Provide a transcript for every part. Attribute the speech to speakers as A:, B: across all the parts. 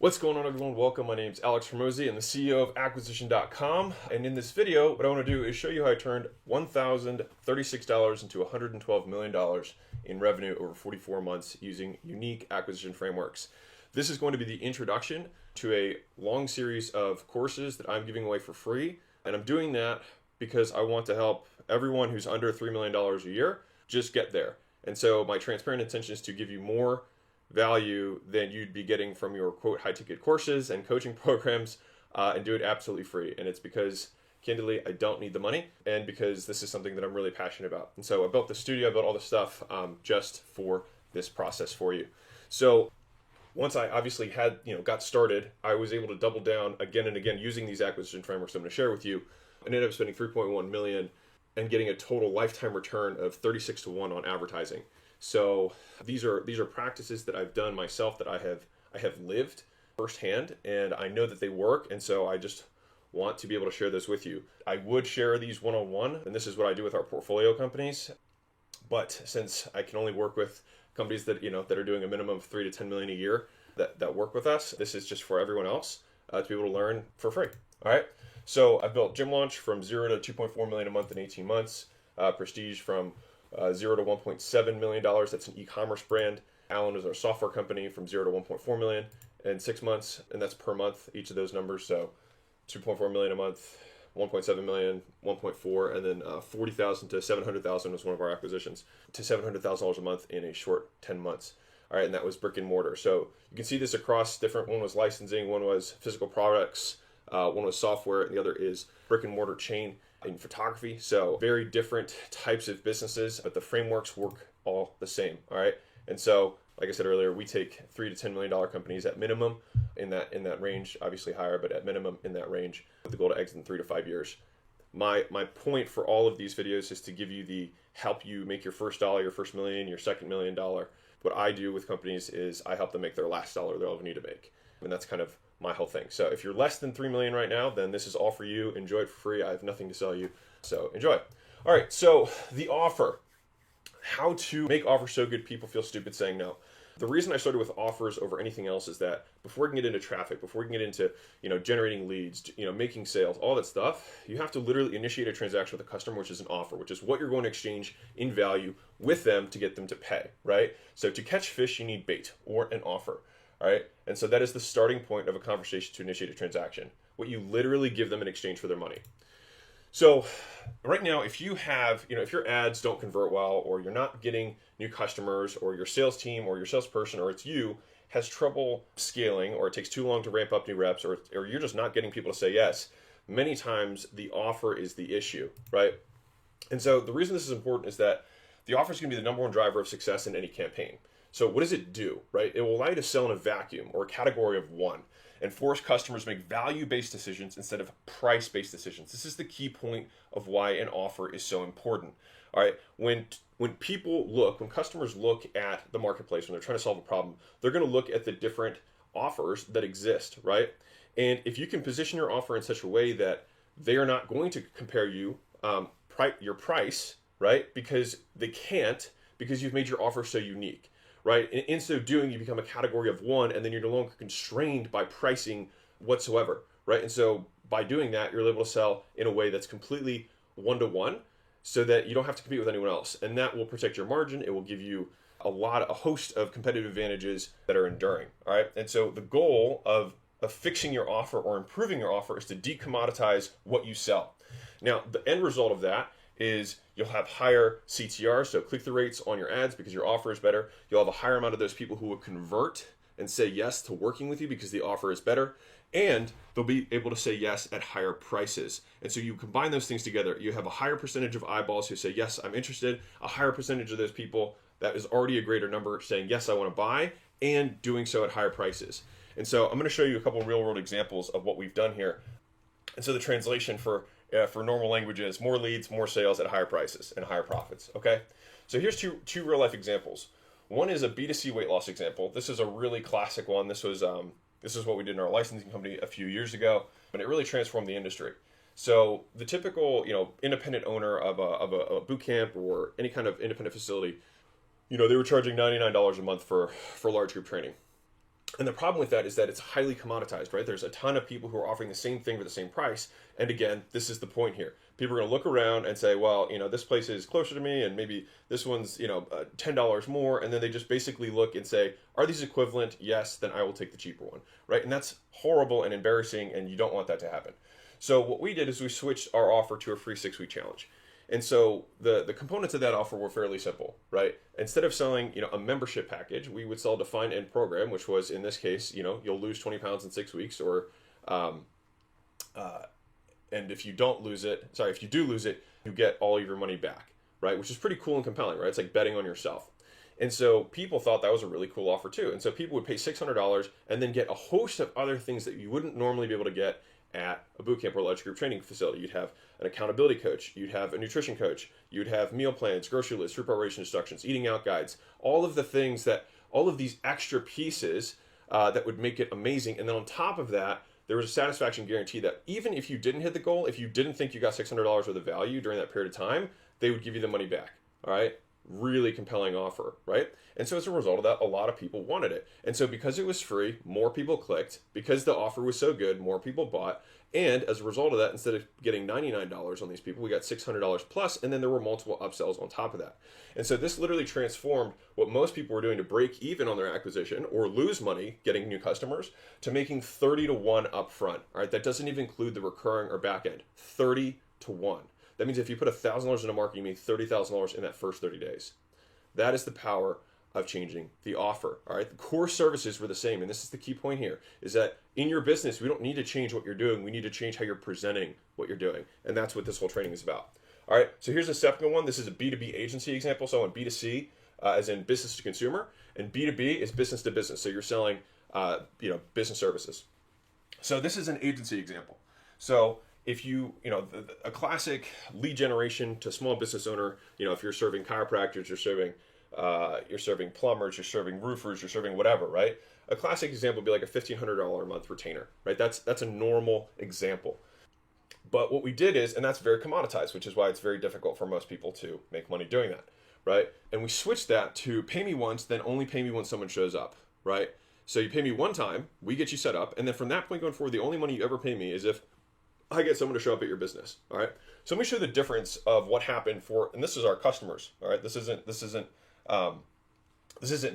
A: What's going on, everyone? Welcome. My name is Alex Hormozi. I'm the CEO of Acquisition.com. And in this video, what I want to do is show you how I turned $1,036 into $112 million in revenue over 44 months using unique acquisition frameworks. This is going to be the introduction to a long series of courses that I'm giving away for free. And I'm doing that because I want to help everyone who's under $3 million a year just get there. And so my transparent intention is to give you more value than you'd be getting from your quote high ticket courses and coaching programs and do it absolutely free. And it's because candidly I don't need the money and because this is something that I'm really passionate about. And so I built the studio, I built all this stuff just for this process for you. So once I obviously had got started, I was able to double down again and again using these acquisition frameworks I'm going to share with you, and ended up spending 3.1 million and getting a total lifetime return of 36 to 1 on advertising. So these are practices that I've done myself, that I have lived firsthand, and I know that they work, and so I just want to be able to share this with you. I would share these one-on-one, and this is what I do with our portfolio companies, but since I can only work with companies that that are doing a minimum of 3 to 10 million a year that work with us, this is just for everyone else to be able to learn for free. All right. So I built Gym Launch from 0 to 2.4 million a month in 18 months. Prestige from 0 to $1.7 million. That's an e-commerce brand. Allen is our software company from 0 to 1.4 million in 6 months, and that's per month, each of those numbers. So 2.4 million a month, 1.7 million, 1.4, and then 40,000 to 700,000 was one of our acquisitions, to $700,000 a month in a short 10 months. All right, and that was brick and mortar. So you can see this across different. One was licensing, one was physical products, one was software, and the other is brick and mortar chain in photography. So very different types of businesses, but the frameworks work all the same. All right. And so, like I said earlier, we take $3 to $10 million companies at minimum in that range, obviously higher, but at minimum in that range, with the goal to exit in 3 to 5 years. My point for all of these videos is to give you help you make your first dollar, your first million, your second $1 million. What I do with companies is I help them make their last dollar they'll ever need to make. And that's kind of my whole thing. So if you're less than 3 million right now, then this is all for you. Enjoy it for free. I have nothing to sell you. So enjoy. All right. So the offer, how to make offers so good people feel stupid saying no. The reason I started with offers over anything else is that before we can get into traffic, before we can get into, generating leads, making sales, all that stuff, you have to literally initiate a transaction with a customer, which is an offer, which is what you're going to exchange in value with them to get them to pay, right? So to catch fish, you need bait or an offer. All right. And so that is the starting point of a conversation to initiate a transaction, what you literally give them in exchange for their money. So right now, if you have, if your ads don't convert well, or you're not getting new customers, or your sales team or your salesperson, or it's you, has trouble scaling, or it takes too long to ramp up new reps, or you're just not getting people to say yes, many times the offer is the issue, right? And so the reason this is important is that the offer is going to be the number one driver of success in any campaign. So what does it do, right? It will allow you to sell in a vacuum or a category of one and force customers to make value-based decisions instead of price-based decisions. This is the key point of why an offer is so important. All right, when customers look at the marketplace, when they're trying to solve a problem, they're going to look at the different offers that exist, right? And if you can position your offer in such a way that they are not going to compare your price, right? Because they can't, because you've made your offer so unique. Right? In so doing, you become a category of one, and then you're no longer constrained by pricing whatsoever, right? And so by doing that, you're able to sell in a way that's completely one-to-one, so that you don't have to compete with anyone else. And that will protect your margin. It will give you a host of competitive advantages that are enduring, all right? And so the goal of fixing your offer or improving your offer is to decommoditize what you sell. Now, the end result of that is you'll have higher CTR, so click-through rates on your ads, because your offer is better. You'll have a higher amount of those people who will convert and say yes to working with you because the offer is better, and they'll be able to say yes at higher prices. And so you combine those things together, you have a higher percentage of eyeballs who say, yes, I'm interested, a higher percentage of those people, that is already a greater number, saying, yes, I want to buy, and doing so at higher prices. And so I'm going to show you a couple of real-world examples of what we've done here. And so the translation for normal languages, more leads, more sales at higher prices and higher profits. Okay, so here's two real life examples. One is a B2C weight loss example. This is a really classic one. This is what we did in our licensing company a few years ago, but it really transformed the industry. So the typical independent owner of a boot camp or any kind of independent facility, they were charging $99 a month for large group training. And the problem with that is that it's highly commoditized, right? There's a ton of people who are offering the same thing for the same price. And again, this is the point here. People are going to look around and say, well, this place is closer to me, and maybe this one's, $10 more. And then they just basically look and say, are these equivalent? Yes, then I will take the cheaper one, right? And that's horrible and embarrassing, and you don't want that to happen. So what we did is we switched our offer to a free 6-week challenge. And so the components of that offer were fairly simple, right? Instead of selling, a membership package, we would sell a defined end program, which was, in this case, you'll lose 20 pounds in 6 weeks, or, and if you do lose it, you get all of your money back, right? Which is pretty cool and compelling, right? It's like betting on yourself. And so people thought that was a really cool offer too. And so people would pay $600 and then get a host of other things that you wouldn't normally be able to get at a bootcamp or large group training facility. You'd have an accountability coach, you'd have a nutrition coach, you'd have meal plans, grocery lists, preparation instructions, eating out guides, all of these extra pieces that would make it amazing. And then on top of that, there was a satisfaction guarantee that even if you didn't hit the goal, if you didn't think you got $600 worth of value during that period of time, they would give you the money back. All right. Really compelling offer, right? And so as a result of that, a lot of people wanted it. And so because it was free, more people clicked. Because the offer was so good, more people bought. And as a result of that, instead of getting $99 on these people, we got $600 plus, and then there were multiple upsells on top of that. And so this literally transformed what most people were doing to break even on their acquisition or lose money getting new customers to making 30 to 1 upfront. All right, that doesn't even include the recurring or back end. 30 to 1. That means if you put $1,000 into marketing, you make $30,000 in that first 30 days. That is the power of changing the offer. All right. The core services were the same. And this is the key point here, is that in your business, we don't need to change what you're doing. We need to change how you're presenting what you're doing. And that's what this whole training is about. All right. So here's the second one. This is a B2B agency example. So on B2C, as in business to consumer, and B2B is business to business. So you're selling, business services. So this is an agency example. So if a classic lead generation to small business owner, if you're serving chiropractors, you're serving plumbers, you're serving roofers, you're serving whatever, right? A classic example would be like a $1,500 a month retainer, right? That's a normal example. But what we did is, and that's very commoditized, which is why it's very difficult for most people to make money doing that, right? And we switched that to pay me once, then only pay me when someone shows up, right? So you pay me one time, we get you set up, and then from that point going forward, the only money you ever pay me is if I get someone to show up at your business. All right. So let me show you the difference of what happened and this is our customers. All right. This isn't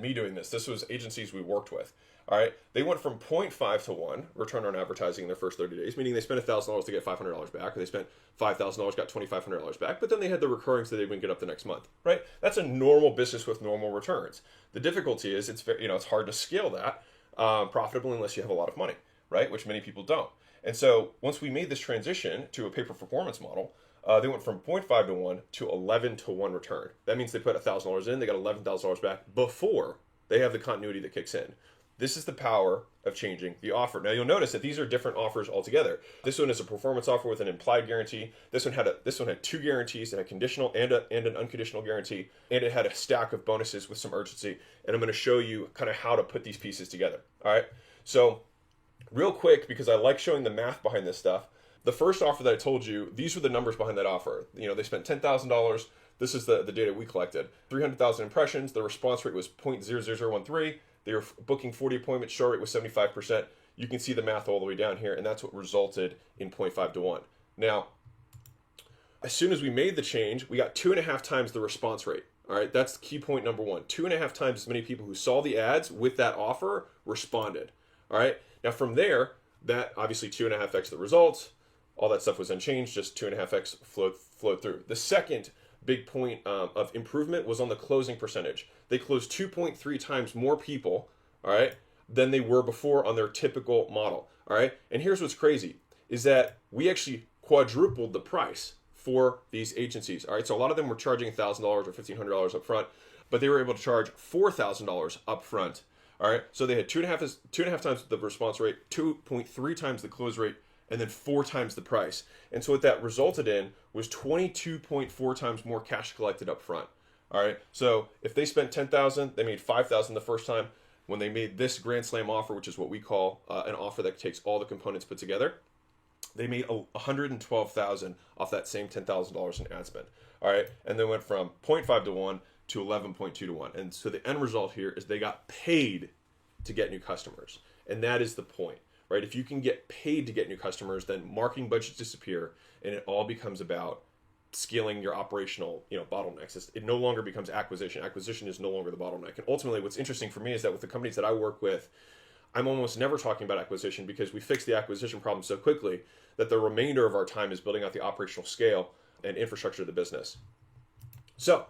A: me doing this. This was agencies we worked with. All right. They went from 0.5 to 1 return on advertising in their first 30 days, meaning they spent $1,000 to get $500 back, or they spent $5,000, got $2,500 back, but then they had the recurring so they wouldn't get up the next month, right? That's a normal business with normal returns. The difficulty is it's hard to scale that profitably unless you have a lot of money, right? Which many people don't. And so once we made this transition to a pay-for-performance model, they went from 0.5 to 1 to 11 to 1 return. That means they put $1,000 in, they got $11,000 back before they have the continuity that kicks in. This is the power of changing the offer. Now you'll notice that these are different offers altogether. This one is a performance offer with an implied guarantee. This one had 2 guarantees, and a conditional and an unconditional guarantee, and it had a stack of bonuses with some urgency. And I'm going to show you kind of how to put these pieces together. All right. So real quick, because I like showing the math behind this stuff, the first offer that I told you, these were the numbers behind that offer. They spent $10,000. This is the data we collected. 300,000 impressions. The response rate was 0.00013. They were booking 40 appointments. Show rate was 75%. You can see the math all the way down here, and that's what resulted in 0.5 to 1. Now, as soon as we made the change, we got 2.5 times the response rate. All right, that's key point number 1. 2.5 times as many people who saw the ads with that offer responded. All right. Now from there, that obviously 2.5x the results, all that stuff was unchanged, just 2.5x flowed through. The second big point of improvement was on the closing percentage. They closed 2.3 times more people, all right, than they were before on their typical model. All right. And here's what's crazy is that we actually quadrupled the price for these agencies. All right. So a lot of them were charging $1,000 or $1,500 up front, but they were able to charge $4,000 up front. All right, so they had 2.5 times the response rate, 2.3 times the close rate, and then 4 times the price. And so what that resulted in was 22.4 times more cash collected up front. All right, so if they spent $10,000, they made $5,000 the first time. When they made this Grand Slam offer, which is what we call an offer that takes all the components put together, they made $112,000 off that same $10,000 in ad spend. All right, and they went from 0.5 to 1 to 11.2 to 1. And so the end result here is they got paid to get new customers. And that is the point, right? If you can get paid to get new customers, then marketing budgets disappear and it all becomes about scaling your operational, bottlenecks. It no longer becomes acquisition. Acquisition is no longer the bottleneck. And ultimately, what's interesting for me is that with the companies that I work with, I'm almost never talking about acquisition because we fix the acquisition problem so quickly that the remainder of our time is building out the operational scale and infrastructure of the business. So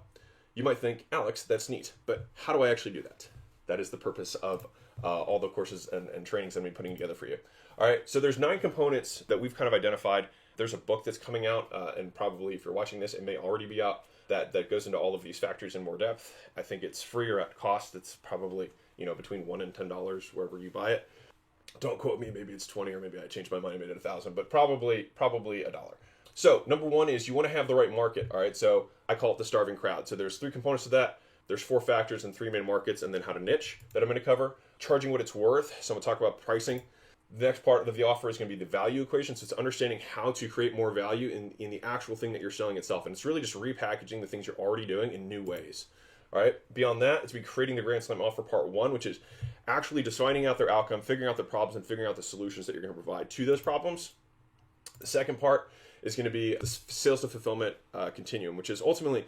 A: you might think, Alex, that's neat, but how do I actually do that? That is the purpose of all the courses and trainings I'm going to be putting together for you. All right, so there's 9 components that we've kind of identified. There's a book that's coming out, and probably if you're watching this, it may already be out, that goes into all of these factors in more depth. I think it's free or at cost. It's probably between $1 and $10 wherever you buy it. Don't quote me. Maybe it's 20, or maybe I changed my mind and made it 1,000, but probably $1. So number one is you want to have the right market. All right. So I call it the starving crowd. So there's 3 components to that. There's 4 factors and 3 main markets, and then how to niche that I'm going to cover. Charging what it's worth. So I'm going to talk about pricing. The next part of the offer is going to be the value equation. So it's understanding how to create more value in the actual thing that you're selling itself. And it's really just repackaging the things you're already doing in new ways. All right. Beyond that, it's be creating the Grand Slam offer part 1, which is actually defining out their outcome, figuring out the problems, and figuring out the solutions that you're going to provide to those problems. The second part is going to be the sales to fulfillment continuum, which is ultimately,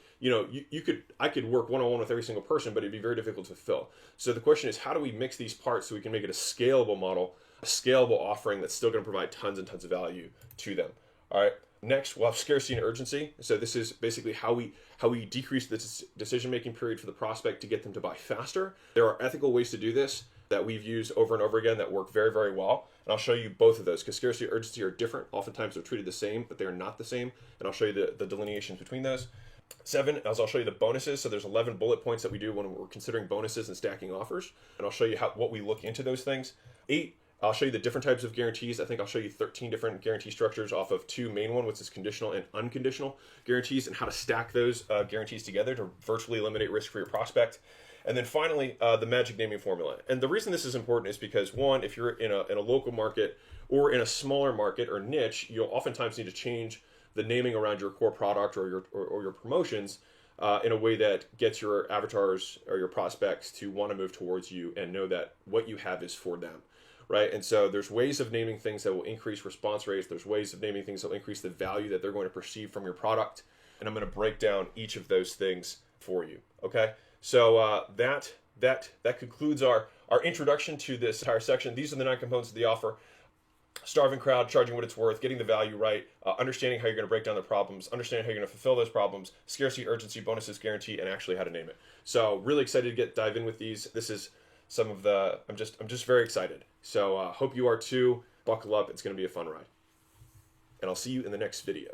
A: I could work one-on-one with every single person, but it'd be very difficult to fulfill. So the question is, how do we mix these parts so we can make it a scalable model, a scalable offering that's still going to provide tons and tons of value to them? All right. Next, we'll have scarcity and urgency. So this is basically how we decrease the decision-making period for the prospect to get them to buy faster. There are ethical ways to do this that we've used over and over again that work very, very well. And I'll show you both of those because scarcity and urgency are different. Oftentimes they're treated the same, but they're not the same. And I'll show you the delineations between those. 7, as I'll show you the bonuses. So there's 11 bullet points that we do when we're considering bonuses and stacking offers. And I'll show you what we look into those things. 8, I'll show you the different types of guarantees. I think I'll show you 13 different guarantee structures off of 2 main ones, which is conditional and unconditional guarantees, and how to stack those guarantees together to virtually eliminate risk for your prospect. And then finally, the magic naming formula. And the reason this is important is because, one, if you're in a local market or in a smaller market or niche, you'll oftentimes need to change the naming around your core product or your promotions in a way that gets your avatars or your prospects to want to move towards you and know that what you have is for them. Right. And so there's ways of naming things that will increase response rates. There's ways of naming things that will increase the value that they're going to perceive from your product. And I'm going to break down each of those things for you. Okay. So that concludes our introduction to this entire section. These are the 9 components of the offer: starving crowd, charging what it's worth, getting the value right, understanding how you're going to break down the problems, understanding how you're going to fulfill those problems, scarcity, urgency, bonuses, guarantee, and actually how to name it. So really excited to dive in with these. This is some of the, I'm just very excited. So hope you are too. Buckle up. It's going to be a fun ride. And I'll see you in the next video.